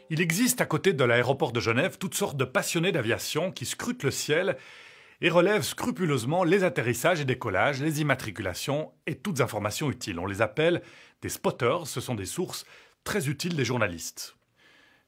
Il existe à côté de l'aéroport de Genève toutes sortes de passionnés d'aviation qui scrutent le ciel et relèvent scrupuleusement les atterrissages et décollages, les immatriculations et toutes informations utiles. On les appelle des spotters, ce sont des sources très utiles des journalistes.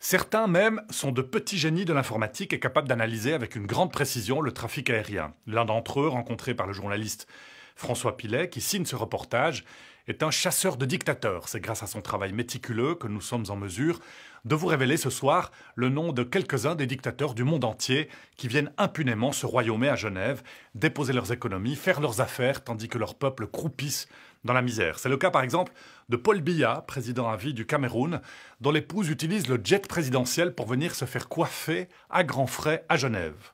Certains même sont de petits génies de l'informatique et capables d'analyser avec une grande précision le trafic aérien. L'un d'entre eux, rencontré par le journaliste François Pillet, qui signe ce reportage, est un chasseur de dictateurs. C'est grâce à son travail méticuleux que nous sommes en mesure de vous révéler ce soir le nom de quelques-uns des dictateurs du monde entier qui viennent impunément se royaumer à Genève, déposer leurs économies, faire leurs affaires tandis que leurs peuples croupissent dans la misère. C'est le cas par exemple de Paul Biya, président à vie du Cameroun, dont l'épouse utilise le jet présidentiel pour venir se faire coiffer à grands frais à Genève.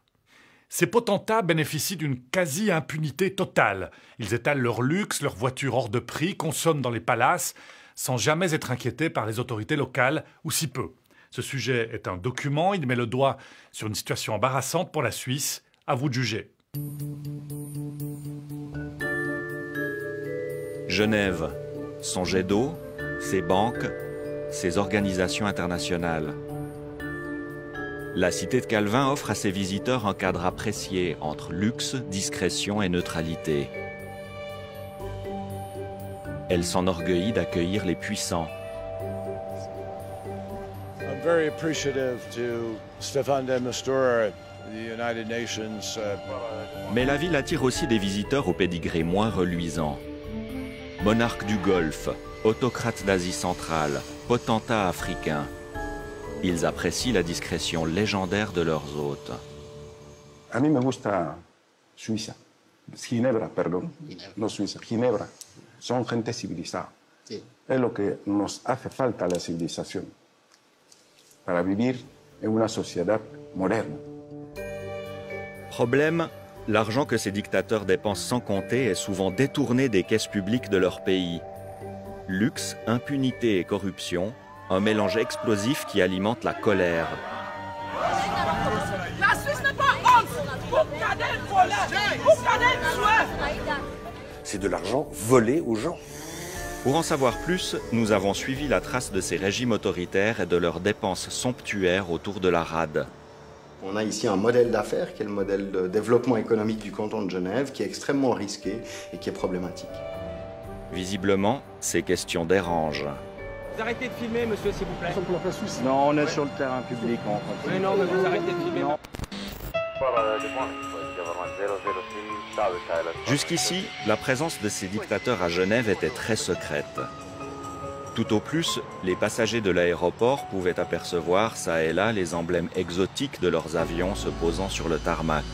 Ces potentats bénéficient d'une quasi-impunité totale. Ils étalent leur luxe, leurs voitures hors de prix, consomment dans les palaces, sans jamais être inquiétés par les autorités locales, ou si peu. Ce sujet est un document, il met le doigt sur une situation embarrassante pour la Suisse. À vous de juger. Genève, son jet d'eau, ses banques, ses organisations internationales. La cité de Calvin offre à ses visiteurs un cadre apprécié entre luxe, discrétion et neutralité. Elle s'enorgueillit d'accueillir les puissants. I'm very appreciative to Staffan de Mistura, the United Nations. Mais la ville attire aussi des visiteurs au pédigré moins reluisant. Monarques du Golfe, autocrates d'Asie centrale, potentats africains. Ils apprécient la discrétion légendaire de leurs hôtes. A mí me gusta Suiza. Ginebra, perdón. No Suiza, Ginebra. Son gente civilizada. Sí. Es lo que nos hace falta la civilización para vivir en una sociedad moderna. Problème, l'argent que ces dictateurs dépensent sans compter est souvent détourné des caisses publiques de leur pays. Luxe, impunité et corruption, un mélange explosif qui alimente la colère. La Suisse n'est pas honte. Vous regardez le voleur. Vous regardez le tueur. C'est de l'argent volé aux gens. Pour en savoir plus, nous avons suivi la trace de ces régimes autoritaires et de leurs dépenses somptuaires autour de la rade. On a ici un modèle d'affaires qui est le modèle de développement économique du canton de Genève, qui est extrêmement risqué et qui est problématique. Visiblement, ces questions dérangent. Vous arrêtez de filmer, monsieur, s'il vous plaît. Non, on est sur le terrain public. Mais non, mais vous arrêtez de filmer. Non. Jusqu'ici, la présence de ces dictateurs à Genève était très secrète. Tout au plus, les passagers de l'aéroport pouvaient apercevoir çà et là les emblèmes exotiques de leurs avions se posant sur le tarmac.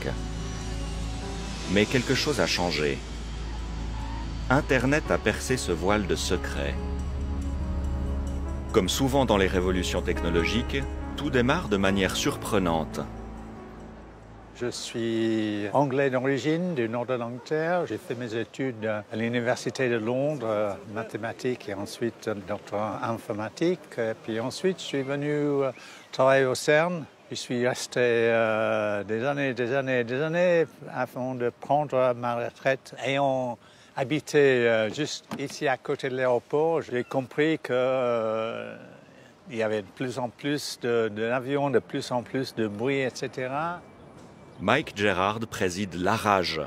Mais quelque chose a changé. Internet a percé ce voile de secret. Comme souvent dans les révolutions technologiques, tout démarre de manière surprenante. Je suis anglais d'origine, du nord de l'Angleterre. J'ai fait mes études à l'Université de Londres, mathématiques et ensuite doctorat en informatique. Et puis ensuite, je suis venu travailler au CERN. Je suis resté des années avant de prendre ma retraite. Ayant habité juste ici à côté de l'aéroport, j'ai compris que il y avait de plus en plus d'avions, de plus en plus de bruit, etc. Mike Gerard préside l'ARAGE,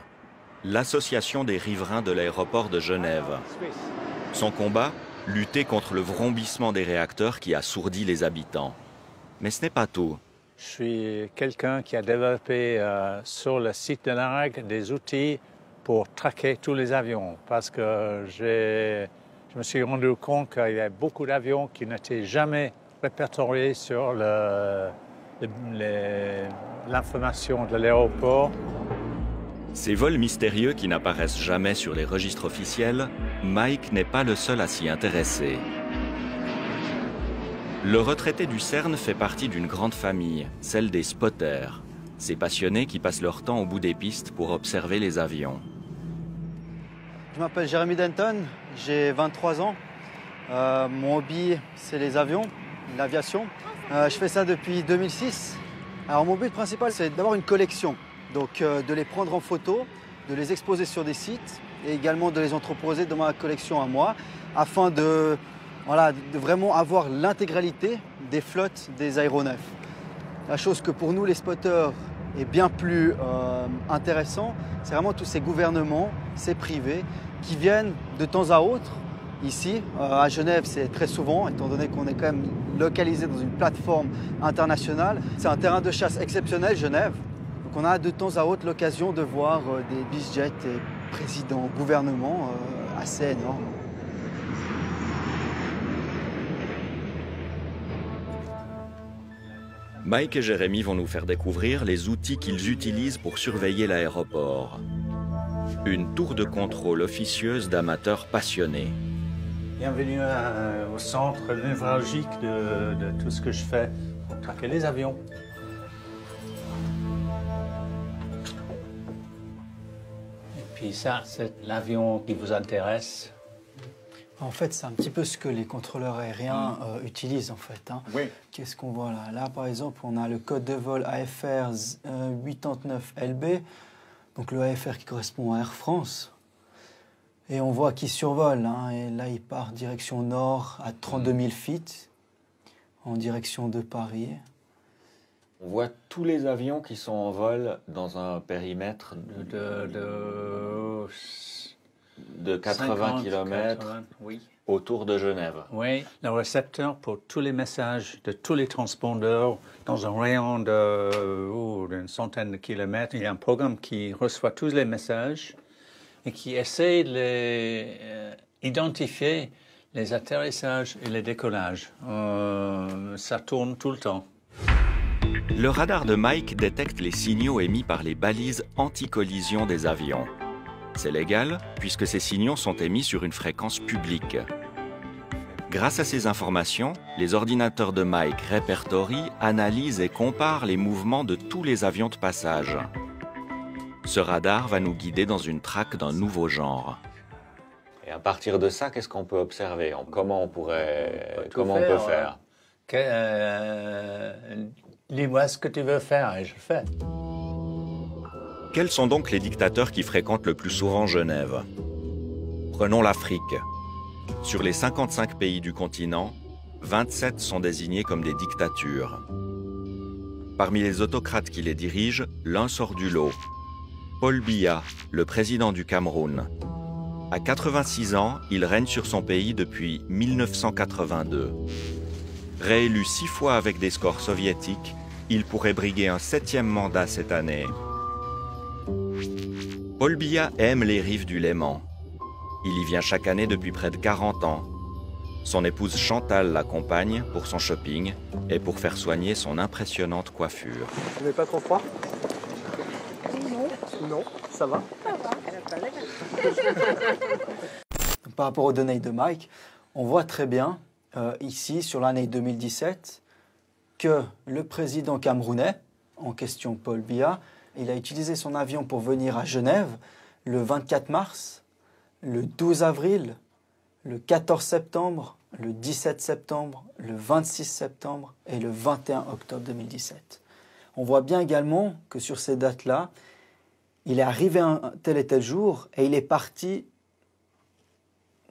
l'association des riverains de l'aéroport de Genève. Son combat, lutter contre le vrombissement des réacteurs qui assourdit les habitants. Mais ce n'est pas tout. Je suis quelqu'un qui a développé sur le site de l'ARAGE des outils pour traquer tous les avions parce que je me suis rendu compte qu'il y avait beaucoup d'avions qui n'étaient jamais répertoriés sur l'information de l'aéroport. Ces vols mystérieux qui n'apparaissent jamais sur les registres officiels, Mike n'est pas le seul à s'y intéresser. Le retraité du CERN fait partie d'une grande famille, celle des spotters, ces passionnés qui passent leur temps au bout des pistes pour observer les avions. Je m'appelle Jeremy Denton, j'ai 23 ans. Mon hobby, c'est les avions, l'aviation. Je fais ça depuis 2006. Alors mon but principal, c'est d'avoir une collection. Donc de les prendre en photo, de les exposer sur des sites et également de les entreposer dans ma collection à moi afin de vraiment avoir l'intégralité des flottes des aéronefs. La chose que pour nous les spotters est bien plus intéressant, c'est vraiment tous ces gouvernements, ces privés qui viennent de temps à autre. Ici, à Genève, c'est très souvent, étant donné qu'on est quand même localisé dans une plateforme internationale. C'est un terrain de chasse exceptionnel, Genève. Donc on a de temps à autre l'occasion de voir des bizjets et présidents, gouvernements assez énormes. Mike et Jérémy vont nous faire découvrir les outils qu'ils utilisent pour surveiller l'aéroport. Une tour de contrôle officieuse d'amateurs passionnés. Bienvenue au centre névralgique de tout ce que je fais pour traquer les avions. Et puis ça, c'est l'avion qui vous intéresse. En fait, c'est un petit peu ce que les contrôleurs aériens utilisent, en fait. Hein. Oui. Qu'est-ce qu'on voit là? Là, par exemple, on a le code de vol AFR 89LB, donc le AFR qui correspond à Air France. Et on voit qu'il survole, hein, et là, il part direction nord à 32 000 feet, en direction de Paris. On voit tous les avions qui sont en vol dans un périmètre de 80 km oui. autour de Genève. Oui, le récepteur pour tous les messages de tous les transpondeurs dans un rayon d'une centaine de kilomètres. Il y a un programme qui reçoit tous les messages et qui essaie d'identifier les atterrissages et les décollages. Ça tourne tout le temps. Le radar de Mike détecte les signaux émis par les balises anti-collision des avions. C'est légal puisque ces signaux sont émis sur une fréquence publique. Grâce à ces informations, les ordinateurs de Mike répertorient, analysent et comparent les mouvements de tous les avions de passage. Ce radar va nous guider dans une traque d'un nouveau genre. Et à partir de ça, qu'est-ce qu'on peut observer? Comment on peut faire? Dis-moi ce que tu veux faire et je le fais. Quels sont donc les dictateurs qui fréquentent le plus souvent Genève? Prenons l'Afrique. Sur les 55 pays du continent, 27 sont désignés comme des dictatures. Parmi les autocrates qui les dirigent, l'un sort du lot. Paul Biya, le président du Cameroun. À 86 ans, il règne sur son pays depuis 1982. Réélu 6 fois avec des scores soviétiques, il pourrait briguer un 7e mandat cette année. Paul Biya aime les rives du Léman. Il y vient chaque année depuis près de 40 ans. Son épouse Chantal l'accompagne pour son shopping et pour faire soigner son impressionnante coiffure. Vous n'avez pas trop froid? Non. Non, ça va? Ça va. Par rapport aux données de Mike, on voit très bien ici, sur l'année 2017, que le président camerounais, en question Paul Biya, il a utilisé son avion pour venir à Genève le 24 mars, le 12 avril, le 14 septembre, le 17 septembre, le 26 septembre et le 21 octobre 2017. On voit bien également que sur ces dates-là, il est arrivé un tel et tel jour et il est parti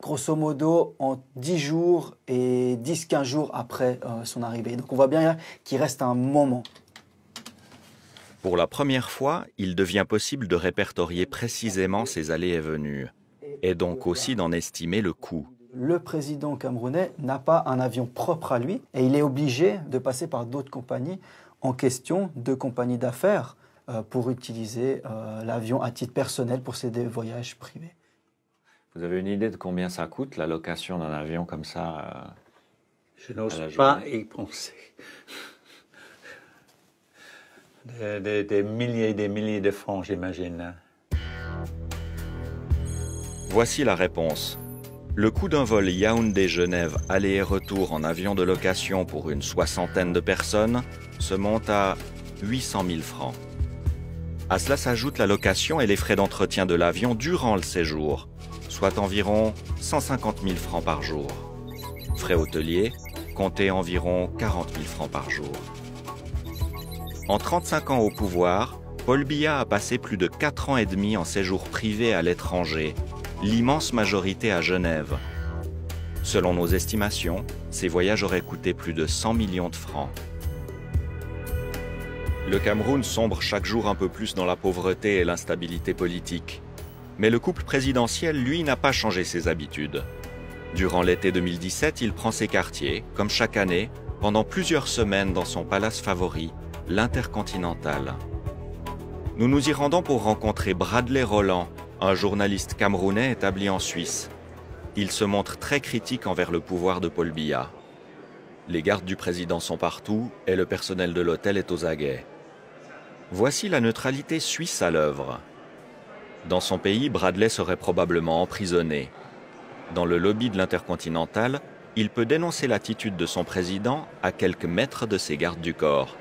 grosso modo en 10 jours et 10-15 jours après son arrivée. Donc on voit bien qu'il reste un moment. Pour la première fois, il devient possible de répertorier précisément ses allées et venues, et donc aussi d'en estimer le coût. Le président camerounais n'a pas un avion propre à lui et il est obligé de passer par d'autres compagnies en question, de compagnies d'affaires, pour utiliser l'avion à titre personnel pour ses voyages privés. Vous avez une idée de combien ça coûte, la location d'un avion comme ça? Je n'ose pas y penser. Des milliers et des milliers de francs, j'imagine. Voici la réponse. Le coût d'un vol Yaoundé-Genève aller et retour en avion de location pour une 60aine de personnes se monte à 800 000 francs. À cela s'ajoute la location et les frais d'entretien de l'avion durant le séjour, soit environ 150 000 francs par jour. Frais hôteliers, comptez environ 40 000 francs par jour. En 35 ans au pouvoir, Paul Biya a passé plus de 4 ans et demi en séjour privé à l'étranger, l'immense majorité à Genève. Selon nos estimations, ces voyages auraient coûté plus de 100 millions de francs. Le Cameroun sombre chaque jour un peu plus dans la pauvreté et l'instabilité politique. Mais le couple présidentiel, lui, n'a pas changé ses habitudes. Durant l'été 2017, il prend ses quartiers, comme chaque année, pendant plusieurs semaines dans son palace favori, l'Intercontinental. Nous nous y rendons pour rencontrer Bradley Roland, un journaliste camerounais établi en Suisse. Il se montre très critique envers le pouvoir de Paul Biya. Les gardes du président sont partout et le personnel de l'hôtel est aux aguets. Voici la neutralité suisse à l'œuvre. Dans son pays, Bradley serait probablement emprisonné. Dans le lobby de l'Intercontinental, il peut dénoncer l'attitude de son président à quelques mètres de ses gardes du corps.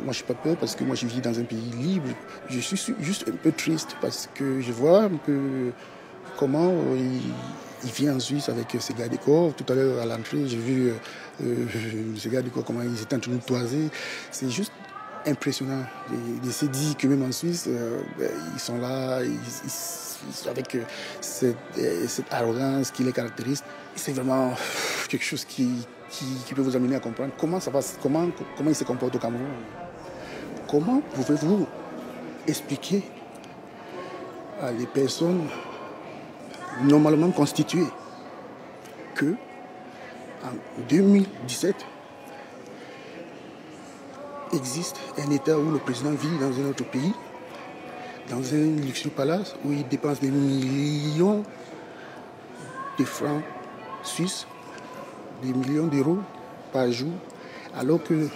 Moi, je n'ai pas peur parce que moi, je vis dans un pays libre. Je suis juste un peu triste parce que je vois un peu comment il vient en Suisse avec ses gardes du corps. Tout à l'heure, à l'entrée, j'ai vu ses gardes du corps, comment ils étaient en train de toiser. C'est juste impressionnant. Il s'est dit que même en Suisse, ils sont là, avec cette arrogance qui les caractérise. C'est vraiment quelque chose qui peut vous amener à comprendre comment ça passe, comment ils se comportent au Cameroun. Comment pouvez-vous expliquer à des personnes normalement constituées que en 2017 existe un État où le président vit dans un autre pays, dans un luxueux palace où il dépense des millions de francs suisses, des millions d'euros par jour, alors que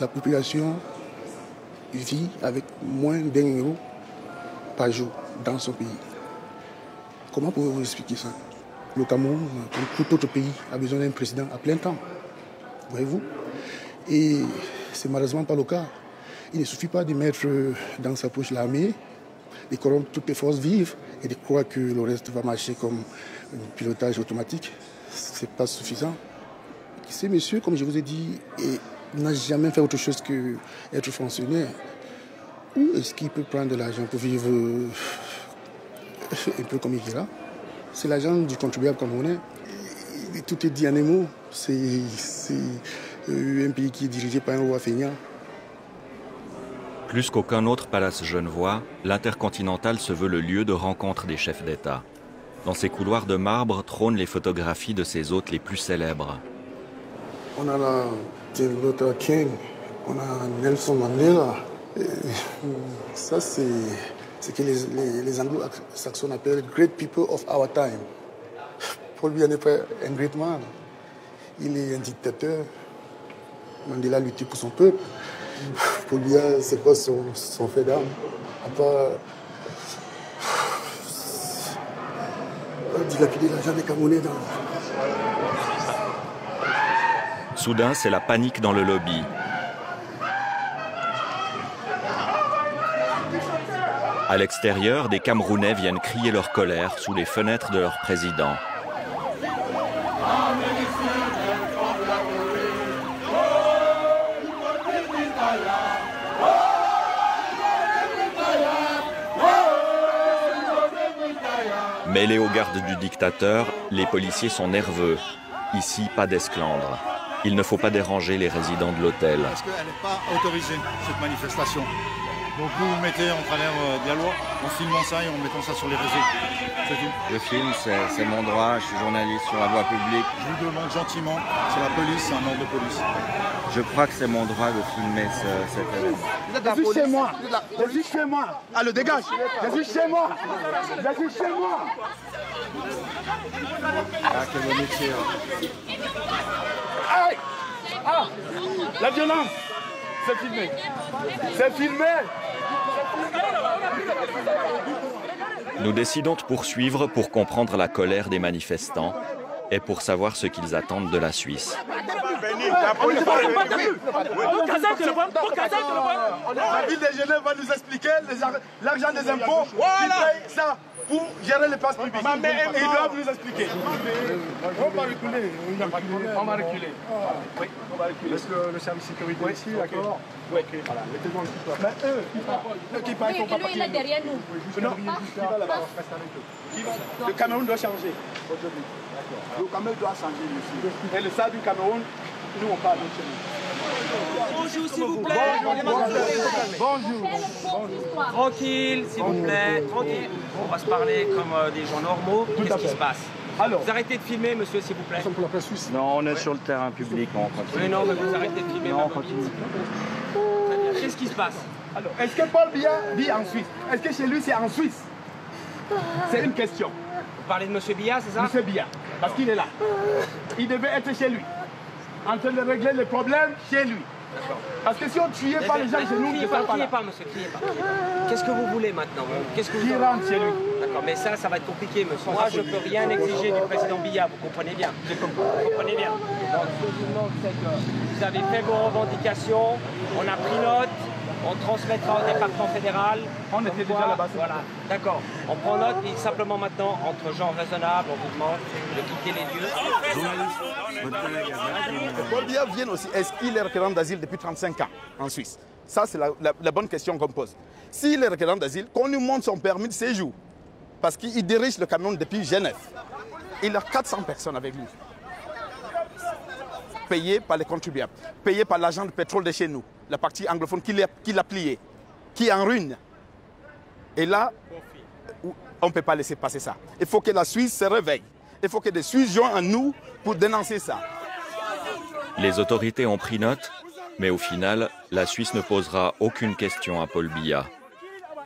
la population vit avec moins d'1 euro par jour dans son pays. Comment pouvez-vous expliquer ça? Le Cameroun, comme tout autre pays, a besoin d'un président à plein temps. Voyez-vous? Et c'est malheureusement pas le cas. Il ne suffit pas de mettre dans sa poche l'armée, de corrompre toutes les forces vives et de croire que le reste va marcher comme un pilotage automatique. Ce n'est pas suffisant. Ce monsieur, comme je vous ai dit, n'a jamais fait autre chose qu'être fonctionnaire. Où est-ce qu'il peut prendre de l'argent pour vivre un peu comme il dira? C'est l'argent du contribuable camerounais. Tout est dit en un mot. C'est un pays qui est dirigé par un roi feignant. Plus qu'aucun autre palace genevois, l'Intercontinental se veut le lieu de rencontre des chefs d'État. Dans ses couloirs de marbre trônent les photographies de ses hôtes les plus célèbres. On a la Martin Luther King, on a Nelson Mandela. Ça, c'est ce que les anglo-saxons appellent great people of our time. Paul Biya n'est pas un great man. Il est un dictateur. Mandela a lutté pour son peuple. Paul Biya, c'est quoi son fait d'âme? À part dilapider l'argent des Camerounais dans... Soudain, c'est la panique dans le lobby. À l'extérieur, des Camerounais viennent crier leur colère sous les fenêtres de leur président. Mêlés aux gardes du dictateur, les policiers sont nerveux. Ici, pas d'esclandre. Il ne faut pas déranger les résidents de l'hôtel. Parce qu'elle n'est pas autorisée, cette manifestation. Donc vous vous mettez en travers de la loi, en filmant ça et en mettant ça sur les réseaux. C'est tout. Le film, c'est mon droit, je suis journaliste sur la voie publique. Je vous demande gentiment, c'est la police, c'est un ordre de police. Je crois que c'est mon droit de filmer cet événement. Je suis chez moi. Je suis chez moi. Ah, le dégage. Je suis chez moi. Je suis chez moi. Ah, quel bon métier. Aïe. Ah, la violence. C'est filmé. C'est filmé. Nous décidons de poursuivre pour comprendre la colère des manifestants et pour savoir ce qu'ils attendent de la Suisse. La ville de Genève va nous expliquer l'argent des impôts. Voilà. Ça pour gérer les places publiques. Ils doivent nous expliquer. On va reculer. On va reculer. Oui. Laisse le service sécurité ici, d'accord? Oui. Voilà, mettez-vous en keeper. Mais eux, qui partent, ils ne font pas partir. Lui, il est derrière nous. Non, qui va là-bas, reste avec eux. Le Cameroun doit changer aujourd'hui. Le Cameroun doit changer ici. Et le stade du Cameroun, nous on parle de chez nous. Bonjour, s'il vous plaît. Bonjour. Tranquille, s'il vous plaît. Tranquille. On va se parler comme des gens normaux. Qu'est-ce qui se passe? Alors, vous arrêtez de filmer, monsieur, s'il vous plaît. Nous sommes pour la presse suisse. Non, on est sur le terrain public, on continue. Oui, non, mais vous arrêtez de filmer. Non, on continue. Qu'est-ce qui se passe? Alors, est-ce que Paul Biya vit en Suisse? Est-ce que chez lui c'est en Suisse? C'est une question. Vous parlez de monsieur Biya, c'est ça? Monsieur Biya, parce qu'il est là. Il devait être chez lui, en train de régler les problèmes chez lui. Parce que si on ne tuait pas les gens chez nous, criez pas, monsieur, criez pas. Qu'est-ce que vous voulez maintenant? Qu'est-ce que vous Qui rentre chez lui? D'accord, mais ça va être compliqué, monsieur. Moi, je ne peux rien exiger du président Biya, vous comprenez bien. Vous comprenez bien. Donc, ce que je vous demande, c'est que vous avez fait vos revendications, on a pris note, on transmettra au département fédéral. On était déjà là-bas. Voilà, d'accord. On prend note, et simplement maintenant, entre gens raisonnables, on vous demande de quitter les lieux. Paul Biya vient aussi. Est-ce qu'il est requérant d'asile depuis 35 ans en Suisse? Ça, c'est la bonne question qu'on pose. S'il est requérant d'asile, qu'on lui montre son permis de séjour. Parce qu'il dirige le Cameroun depuis Genève. Il a 400 personnes avec lui. Payées par les contribuables, payées par l'agent de pétrole de chez nous, la partie anglophone qui l'a plié, qui est en ruine. Et là, on ne peut pas laisser passer ça. Il faut que la Suisse se réveille. Il faut que des Suisses joignent à nous pour dénoncer ça. Les autorités ont pris note, mais au final, la Suisse ne posera aucune question à Paul Biya.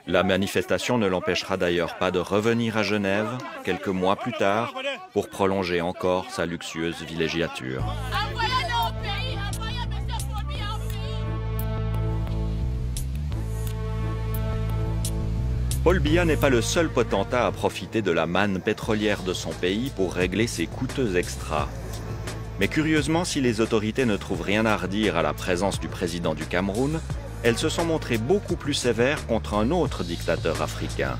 La manifestation ne l'empêchera d'ailleurs pas de revenir à Genève quelques mois plus tard pour prolonger encore sa luxueuse villégiature. Paul Biya n'est pas le seul potentat à profiter de la manne pétrolière de son pays pour régler ses coûteux extras. Mais curieusement, si les autorités ne trouvent rien à redire à la présence du président du Cameroun, elles se sont montrées beaucoup plus sévères contre un autre dictateur africain.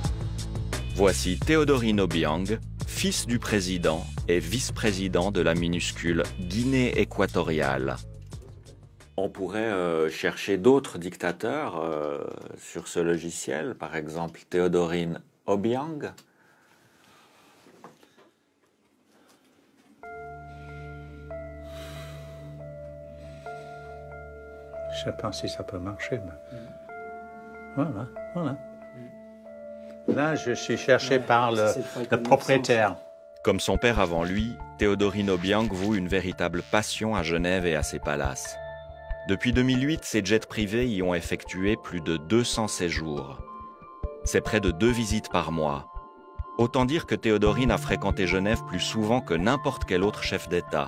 Voici Théodorine Obiang, fils du président et vice-président de la minuscule Guinée équatoriale. On pourrait chercher d'autres dictateurs sur ce logiciel, par exemple Théodorine Obiang. Je ne sais pas si ça peut marcher, mais... Voilà. Là, je suis cherché par le propriétaire. Comme son père avant lui, Théodorine Obiang voue une véritable passion à Genève et à ses palaces. Depuis 2008, ses jets privés y ont effectué plus de 200 séjours. C'est près de 2 visites par mois. Autant dire que Théodorine a fréquenté Genève plus souvent que n'importe quel autre chef d'État.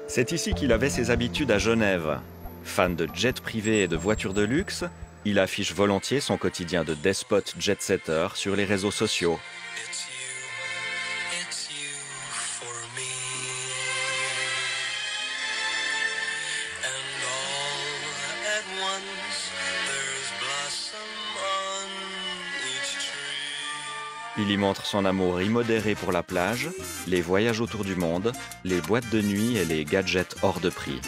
C'est ici qu'il avait ses habitudes à Genève. Fan de jets privés et de voitures de luxe, il affiche volontiers son quotidien de despote jet-setter sur les réseaux sociaux. Il y montre son amour immodéré pour la plage, les voyages autour du monde, les boîtes de nuit et les gadgets hors de prix.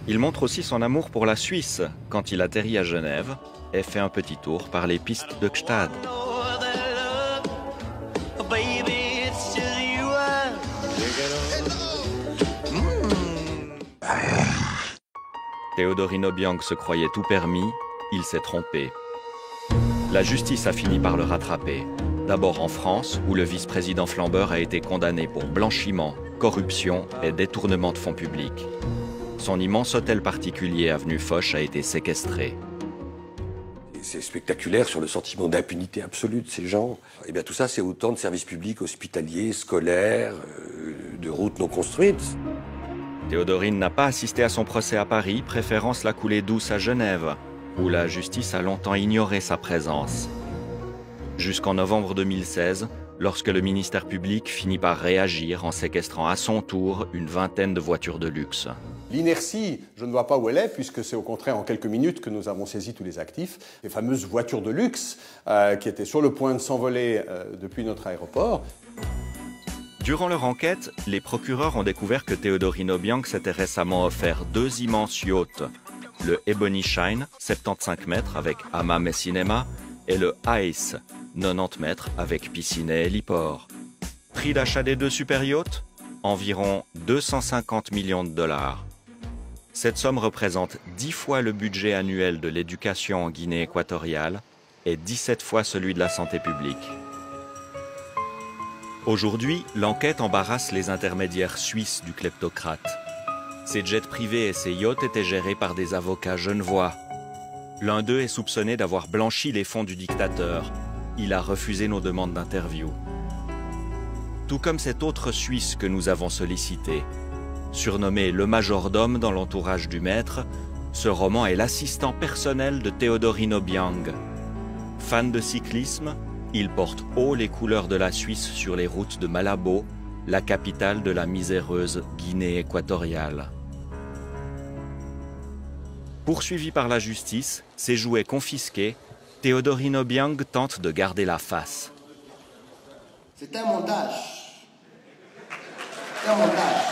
Il montre aussi son amour pour la Suisse quand il atterrit à Genève et fait un petit tour par les pistes de Gstaad. Théodorine Obiang se croyait tout permis, il s'est trompé. La justice a fini par le rattraper. D'abord en France, où le vice-président flambeur a été condamné pour blanchiment, corruption et détournement de fonds publics. Son immense hôtel particulier avenue Foch a été séquestré. C'est spectaculaire sur le sentiment d'impunité absolue de ces gens. Et bien tout ça, c'est autant de services publics hospitaliers, scolaires, de routes non construites. Théodorine n'a pas assisté à son procès à Paris, préférant se la couler douce à Genève, où la justice a longtemps ignoré sa présence. Jusqu'en novembre 2016, lorsque le ministère public finit par réagir en séquestrant à son tour une vingtaine de voitures de luxe. L'inertie, je ne vois pas où elle est, puisque c'est au contraire en quelques minutes que nous avons saisi tous les actifs. Les fameuses voitures de luxe qui étaient sur le point de s'envoler depuis notre aéroport. Durant leur enquête, les procureurs ont découvert que Théodorine Obiang s'était récemment offert 2 immenses yachts. Le Ebony Shine, 75 mètres avec hammam et cinéma, et le Ice, 90 mètres avec piscine et héliport. Prix d'achat des 2 super yachts ? Environ 250 millions de dollars. Cette somme représente 10 fois le budget annuel de l'éducation en Guinée équatoriale et 17 fois celui de la santé publique. Aujourd'hui, l'enquête embarrasse les intermédiaires suisses du kleptocrate. Ces jets privés et ces yachts étaient gérés par des avocats genevois. L'un d'eux est soupçonné d'avoir blanchi les fonds du dictateur. Il a refusé nos demandes d'interview. Tout comme cet autre Suisse que nous avons sollicité. Surnommé le majordome dans l'entourage du maître, ce roman est l'assistant personnel de Théodorine Obiang. Fan de cyclisme, il porte haut les couleurs de la Suisse sur les routes de Malabo, la capitale de la miséreuse Guinée équatoriale. Poursuivi par la justice, ses jouets confisqués, Théodorine Obiang tente de garder la face. C'est un montage. C'est un montage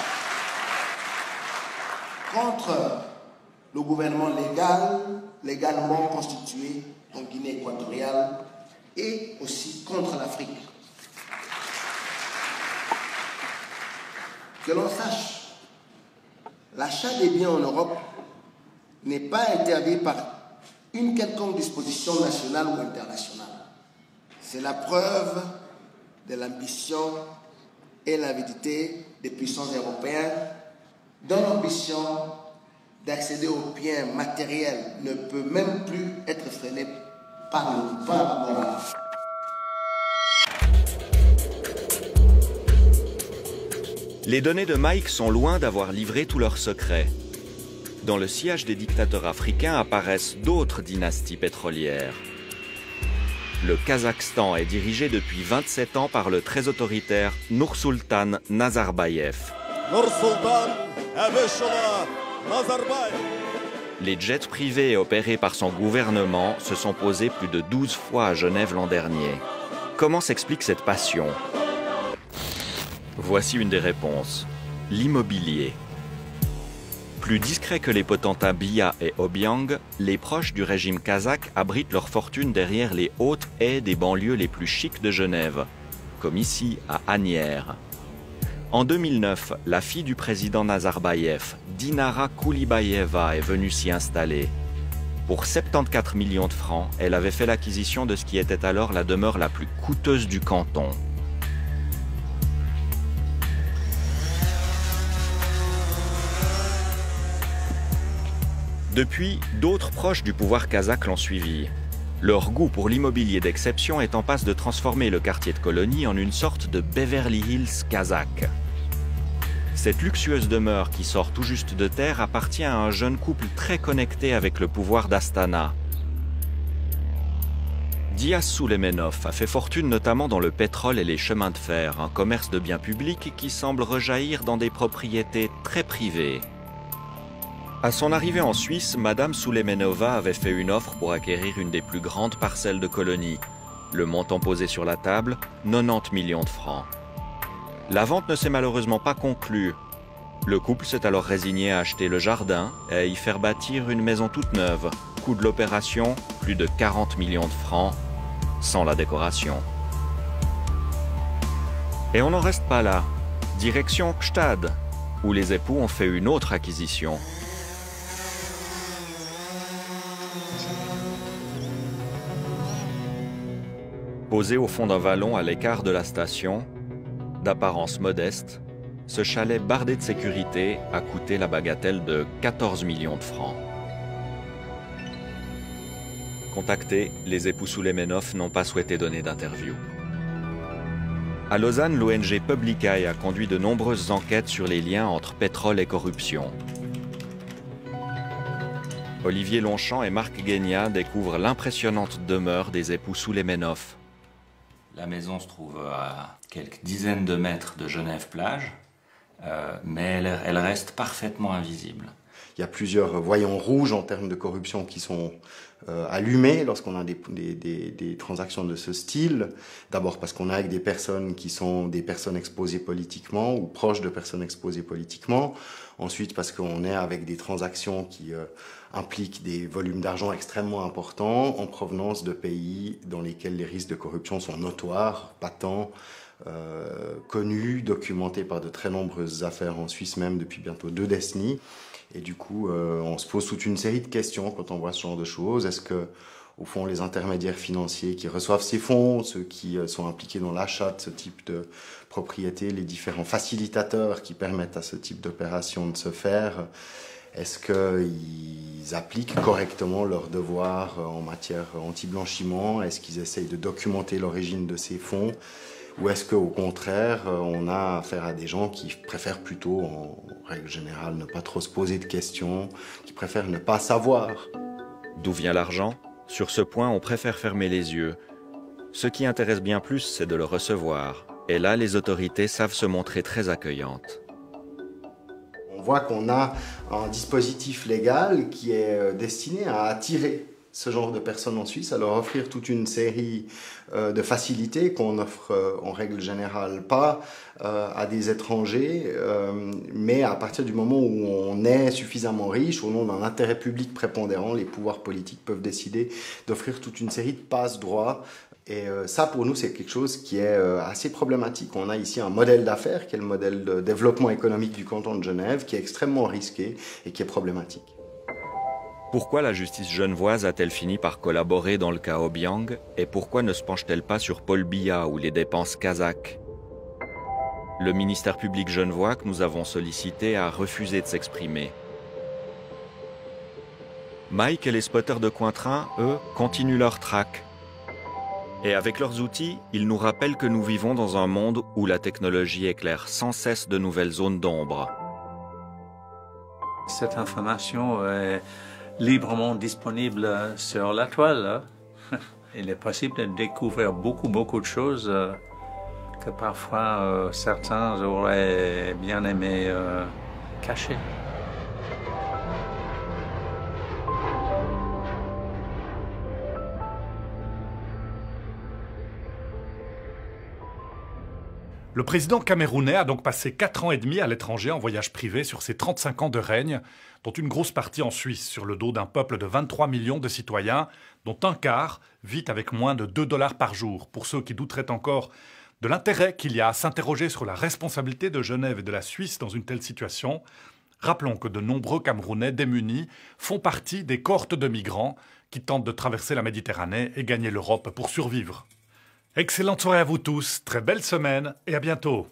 contre le gouvernement légalement constitué en Guinée équatoriale et aussi contre l'Afrique. Que l'on sache, l'achat des biens en Europe n'est pas interdit par une quelconque disposition nationale ou internationale. C'est la preuve de l'ambition et l'avidité des puissants européens dont l'ambition d'accéder aux biens matériels ne peut même plus être freinée par le pouvoir moral. Les données de Mike sont loin d'avoir livré tous leurs secrets. Dans le sillage des dictateurs africains apparaissent d'autres dynasties pétrolières. Le Kazakhstan est dirigé depuis 27 ans par le très autoritaire Nursultan Nazarbayev. Les jets privés opérés par son gouvernement se sont posés plus de 12 fois à Genève l'an dernier. Comment s'explique cette passion? Voici une des réponses. L'immobilier. Plus discrets que les potentats Biya et Obiang, les proches du régime kazakh abritent leur fortune derrière les hautes haies des banlieues les plus chics de Genève, comme ici à Asnières. En 2009, la fille du président Nazarbayev, Dinara Koulibayeva, est venue s'y installer. Pour 74 millions de francs, elle avait fait l'acquisition de ce qui était alors la demeure la plus coûteuse du canton. Depuis, d'autres proches du pouvoir kazakh l'ont suivi. Leur goût pour l'immobilier d'exception est en passe de transformer le quartier de colonie en une sorte de Beverly Hills kazakh. Cette luxueuse demeure qui sort tout juste de terre appartient à un jeune couple très connecté avec le pouvoir d'Astana. Dias Suleimenov a fait fortune notamment dans le pétrole et les chemins de fer, un commerce de biens publics qui semble rejaillir dans des propriétés très privées. À son arrivée en Suisse, Madame Suleimenova avait fait une offre pour acquérir une des plus grandes parcelles de colonie. Le montant posé sur la table, 90 millions de francs. La vente ne s'est malheureusement pas conclue. Le couple s'est alors résigné à acheter le jardin et à y faire bâtir une maison toute neuve. Coût de l'opération, plus de 40 millions de francs, sans la décoration. Et on n'en reste pas là. Direction Gstad, où les époux ont fait une autre acquisition. Posé au fond d'un vallon à l'écart de la station, d'apparence modeste, ce chalet bardé de sécurité a coûté la bagatelle de 14 millions de francs. Contactés, les époux Suleimenov n'ont pas souhaité donner d'interview. À Lausanne, l'ONG Publicae a conduit de nombreuses enquêtes sur les liens entre pétrole et corruption. Olivier Longchamp et Marc Guénia découvrent l'impressionnante demeure des époux Souleimenov. La maison se trouve à quelques dizaines de mètres de Genève-Plage, mais elle reste parfaitement invisible. Il y a plusieurs voyants rouges en termes de corruption qui sont allumés lorsqu'on a des transactions de ce style. D'abord parce qu'on a avec des personnes qui sont des personnes exposées politiquement ou proches de personnes exposées politiquement. Ensuite parce qu'on est avec des transactions qui impliquent des volumes d'argent extrêmement importants en provenance de pays dans lesquels les risques de corruption sont notoires, patents, connus, documentés par de très nombreuses affaires en Suisse même depuis bientôt 2 décennies. Et du coup, on se pose toute une série de questions quand on voit ce genre de choses. Est-ce que, au fond, les intermédiaires financiers qui reçoivent ces fonds, ceux qui sont impliqués dans l'achat de ce type de propriété, les différents facilitateurs qui permettent à ce type d'opération de se faire, est-ce qu'ils appliquent correctement leurs devoirs en matière anti-blanchiment? Est-ce qu'ils essayent de documenter l'origine de ces fonds? Ou est-ce qu'au contraire, on a affaire à des gens qui préfèrent plutôt, en règle générale, ne pas trop se poser de questions, qui préfèrent ne pas savoir? D'où vient l'argent? Sur ce point, on préfère fermer les yeux. Ce qui intéresse bien plus, c'est de le recevoir. Et là, les autorités savent se montrer très accueillantes. On voit qu'on a un dispositif légal qui est destiné à attirer ce genre de personnes en Suisse, à leur offrir toute une série de facilités qu'on offre en règle générale pas à des étrangers, mais à partir du moment où on est suffisamment riche, au nom d'un intérêt public prépondérant, les pouvoirs politiques peuvent décider d'offrir toute une série de passe-droits. Et ça, pour nous, c'est quelque chose qui est assez problématique. On a ici un modèle d'affaires, qui est le modèle de développement économique du canton de Genève, qui est extrêmement risqué et qui est problématique. Pourquoi la justice genevoise a-t-elle fini par collaborer dans le cas Obiang et pourquoi ne se penche-t-elle pas sur Paul Biya ou les dépenses kazakhs? Le ministère public genevois que nous avons sollicité a refusé de s'exprimer. Mike et les spotters de Cointrin, eux, continuent leur traque. Et avec leurs outils, ils nous rappellent que nous vivons dans un monde où la technologie éclaire sans cesse de nouvelles zones d'ombre. Cette information est librement disponible sur la toile. Il est possible de découvrir beaucoup de choses que parfois certains auraient bien aimé cacher. Le président camerounais a donc passé 4 ans et demi à l'étranger en voyage privé sur ses 35 ans de règne, dont une grosse partie en Suisse, sur le dos d'un peuple de 23 millions de citoyens, dont un quart vit avec moins de 2 $ par jour. Pour ceux qui douteraient encore de l'intérêt qu'il y a à s'interroger sur la responsabilité de Genève et de la Suisse dans une telle situation, rappelons que de nombreux Camerounais démunis font partie des cohortes de migrants qui tentent de traverser la Méditerranée et gagner l'Europe pour survivre. Excellente soirée à vous tous, très belle semaine et à bientôt.